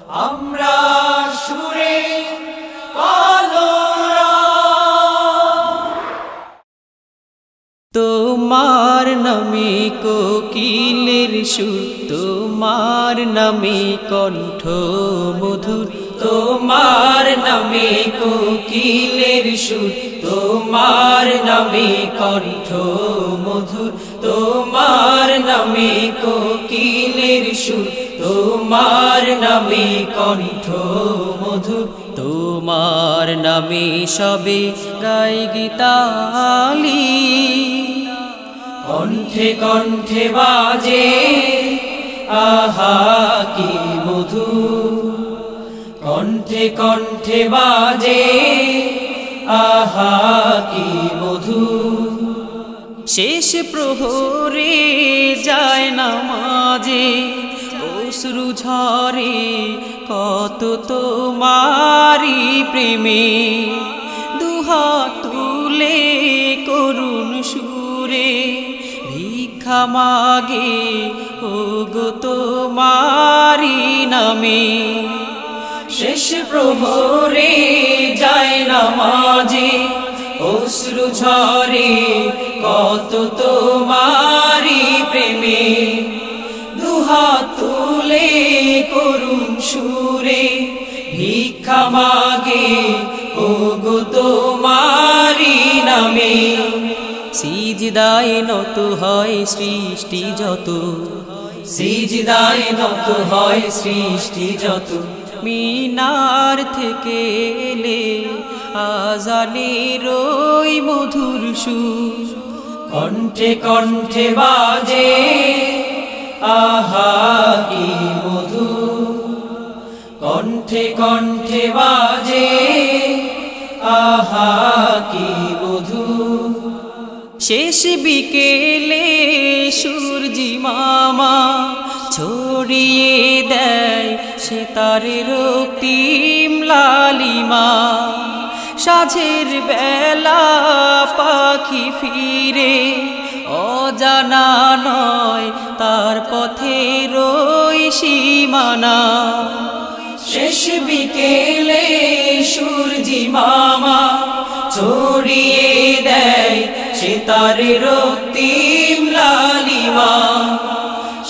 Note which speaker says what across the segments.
Speaker 1: আমরা সুরে কলরা
Speaker 2: তোমার নামে কোকিলের সুর, তোমার নামে কণ্ঠ মধুর,
Speaker 1: তোমার নামে কোকিলের সুর, তোমার নামে কণ্ঠ মধুর, তোমার নামে কোকিলের সুর, তোমার নামে কণ্ঠ মধুর,
Speaker 2: তোমার নামে সবে গাই গীতালি,
Speaker 1: কণ্ঠে কণ্ঠে বাজে আহা কি মধুর, কণ্ঠে কণ্ঠে বাজে আহা কি মধুর।
Speaker 2: শেষ প্রহরে যায় নামাজে অশ্রু ঝরে কত তোমারি প্রেমে, দুহাত তুলে করুণ সুরে ভিক্ষা মাগে ওগো তোমারি নামে।
Speaker 1: শেষ প্রহরে যায় নামাজে অশ্রু ঝরে কত তোমারি প্রেমে, দুহাত তুলে করুণ সুরে ভিক্ষা মাগে ওগো তোমারি নামে।
Speaker 2: সিজদায় নত হয় সৃষ্টি যত,
Speaker 1: সিজদায় নত হয় সৃষ্টি যত,
Speaker 2: মিনার থেকে এলে আজানের ওই মধুর সুর,
Speaker 1: কণ্ঠে কণ্ঠে বাজে আহা কি মধুর, কণ্ঠে কণ্ঠে বাজে আহা কি মধুর।
Speaker 2: শেষ বিকেলে সূর্যি মামা ছড়িয়ে দেয় সে তার রক্তিম লালিমা, সাঁঝের বেলা পাখি ফিরে অজানা নয় তার পথের ওই সীমানা।
Speaker 1: শেষ বিকেলে সূর্যি মামা ছড়িয়ে দেয় সে তার রক্তিম লালিমা,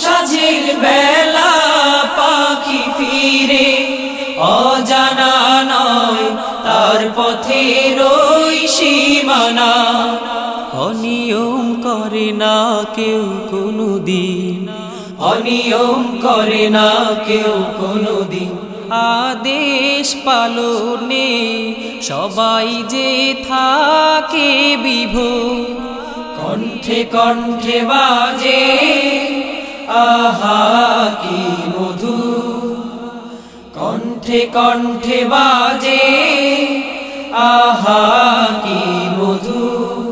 Speaker 1: সাঁঝের বেলা পাখি ফিরে অজানা নয় তার পথের ওই সীমানা।
Speaker 2: অনিয়ম করে না কেউ কোনোদিন,
Speaker 1: অনিয়ম করে না কেউ কোনোদিন,
Speaker 2: আদেশ পালনে সবাই যে থাকে বিভোর,
Speaker 1: কণ্ঠে কণ্ঠে বাজে আহা কি মধুর, কণ্ঠে কণ্ঠে বাজে আহা কি মধুর।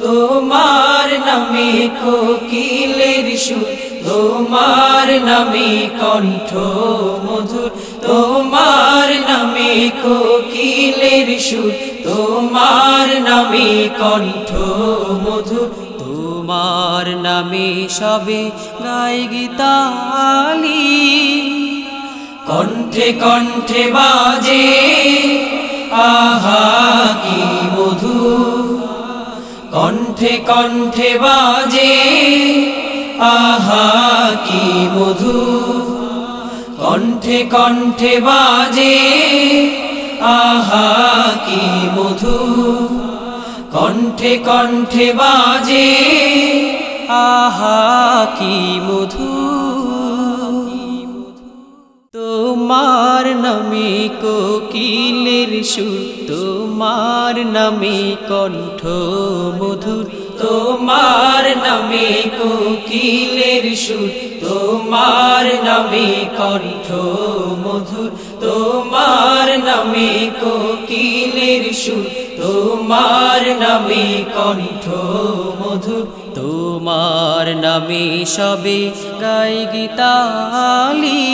Speaker 1: তোমার নামে কোকিলের সুর, তোমার নামে কণ্ঠ মধুর, তোমার নামে কোকিলের সুর, তোমার নামে কণ্ঠ মধুর,
Speaker 2: তোমার নামে সবে গাই গীতালি,
Speaker 1: কণ্ঠে কণ্ঠে বাজে আহা কি মধুর, কণ্ঠে কণ্ঠে বাজে আহা কি মধুর, কণ্ঠে কণ্ঠে বাজে আহা কি মধুর, কণ্ঠে কণ্ঠে বাজে
Speaker 2: আহা কি মধুর। তোমার নামে কোকিলের সুর, তোমার নামে কণ্ঠ মধুর,
Speaker 1: তোমার নামে কোকিলের সুর, তোমার নামে কণ্ঠ মধুর, তোমার নামে কোকিলের সুর, তোমার নামে কণ্ঠ মধুর,
Speaker 2: তোমার নামে সবে গাই গীতালি।